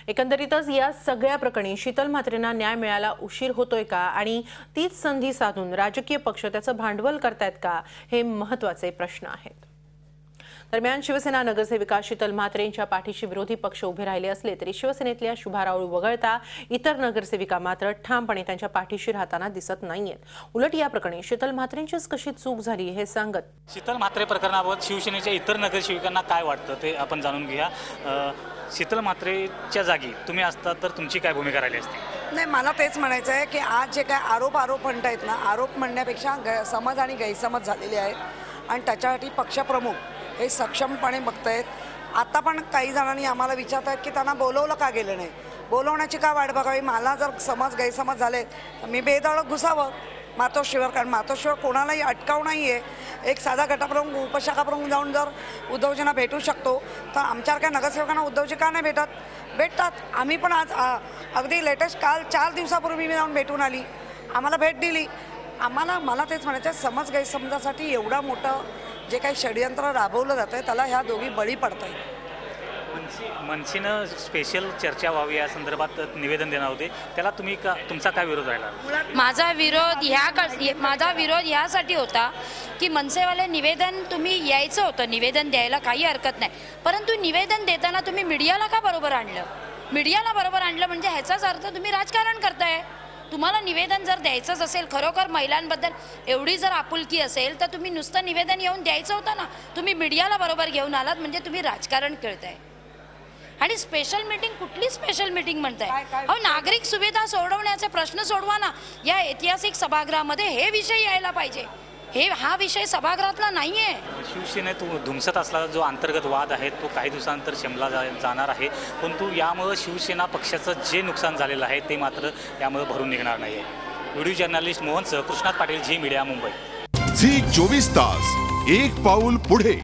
एकंदरीतच या सगळ्या प्रकरणी शीतल म्हात्रेंना न्याय मिळायला उशीर होतोय का आणि तीच संधी साधून राजकीय पक्ष त्याचं भांडवल करतायत का, हे महत्त्वाचे प्रश्न आहेत। दरम्यान शिवसेना नगरसेविका शीतल म्हात्रेंच्या पाठीशी विरोधी पक्ष उभे राहिले असले तरी शिवसेनेतल्या शुभा राऊळ वगळता इतर नगरसेविका मात्र ठामपणे त्यांच्या पाठीशी राहताना दिसत नाहीयेत। उलट या प्रकरणी शीतल म्हात्रेंचीच कशी चूक झाली हे सांगत शीतल म्हात्रे प्रकरणाबाबत शिवसेनेच्या इतर नगरसेविकांना काय वाटतं ते आपण जाणून घेऊया। शीतल म्हात्रेच्या जागी तुम्ही असता तर तुमची काय भूमिका राहिली असती? नाही, मला तेच म्हणायचं आहे की आज जे काय आरोप म्हणतायत ना, आरोप म्हणण्यापेक्षा समज आणि गैरसमज झालेले आहेत आणि त्याच्यासाठी पक्षप्रमुख हे सक्षमपणे बघतायत। आता पण काही जणांनी आम्हाला विचारतात की त्यांना बोलवलं का गेलं नाही, बोलवण्याची का वाट बघावी। मला जर गैरसमज झाले तर मी बेधडक घुसावं मातोश्रीवर, कारण मातोश्रीवर कोणालाही अटकाव नाही आहे। एक साधा गटप्रमुख उपशाखाप्रमुख जाऊन जर उद्धवजींना भेटू शकतो तर आमच्यासारख्या नगरसेवकांना उद्धवजी का नाही भेटतात। आम्ही पण आज अगदी लेटेस्ट काल 4 दिवसापूर्वी मी जाऊन भेटून आली, आम्हाला भेट दिली। मला तेच म्हणायचं, समज गैरसमजासाठी एवढा मोठं जे काही षडयंत्र राबवलं जातं आहे त्याला ह्या दोघी बळी पडत आहेत। मनसेनं स्पेशल चर्चा व्हावी या संदर्भात निवेदन देणार होते, त्याला तुमचा काय विरोध राहिला? माझा विरोध ह्यासाठी होता की मनसेवाले निवेदन तुम्ही यायचं होतं, निवेदन द्यायला काही हरकत नाही, परंतु निवेदन देताना तुम्ही मीडियाला का बरोबर आणलं? मीडियाला बरोबर आणलं म्हणजे ह्याचाच अर्थ तुम्ही राजकारण करताय। तुम्हाला निवेदन जर द्यायचंच असेल, खरोखर महिलांबद्दल एवढी जर आपुलकी असेल तर तुम्ही नुसतं निवेदन येऊन द्यायचं होतं ना। तुम्ही मीडियाला बरोबर घेऊन आलात म्हणजे तुम्ही राजकारण खेळताय। आणि स्पेशल मीटिंग, कुठली स्पेशल मीटिंग म्हणताय? अहो, नागरिक सुविधा सोडवण्याचे प्रश्न सोडवा ना। या ऐतिहासिक सभागृहामध्ये हे विषय यायला पाहिजे, हा विषय सभागृहातला नाहीये। शिवसेनेत धुमसत असलेला जो अंतर्गत वाद आहे तो काही दिवसानंतर शमला जाणार आहे, परंतु यामुळे शिवसेना पक्षाचं जे नुकसान झालेलं आहे ते मात्र यामुळे भरून निघणार नाही आहे। व्हिडिओ जर्नलिस्ट मोहनसह कृष्णात पाटील, झी मीडिया, मुंबई। झी 24 तास, एक पाऊल पुढे।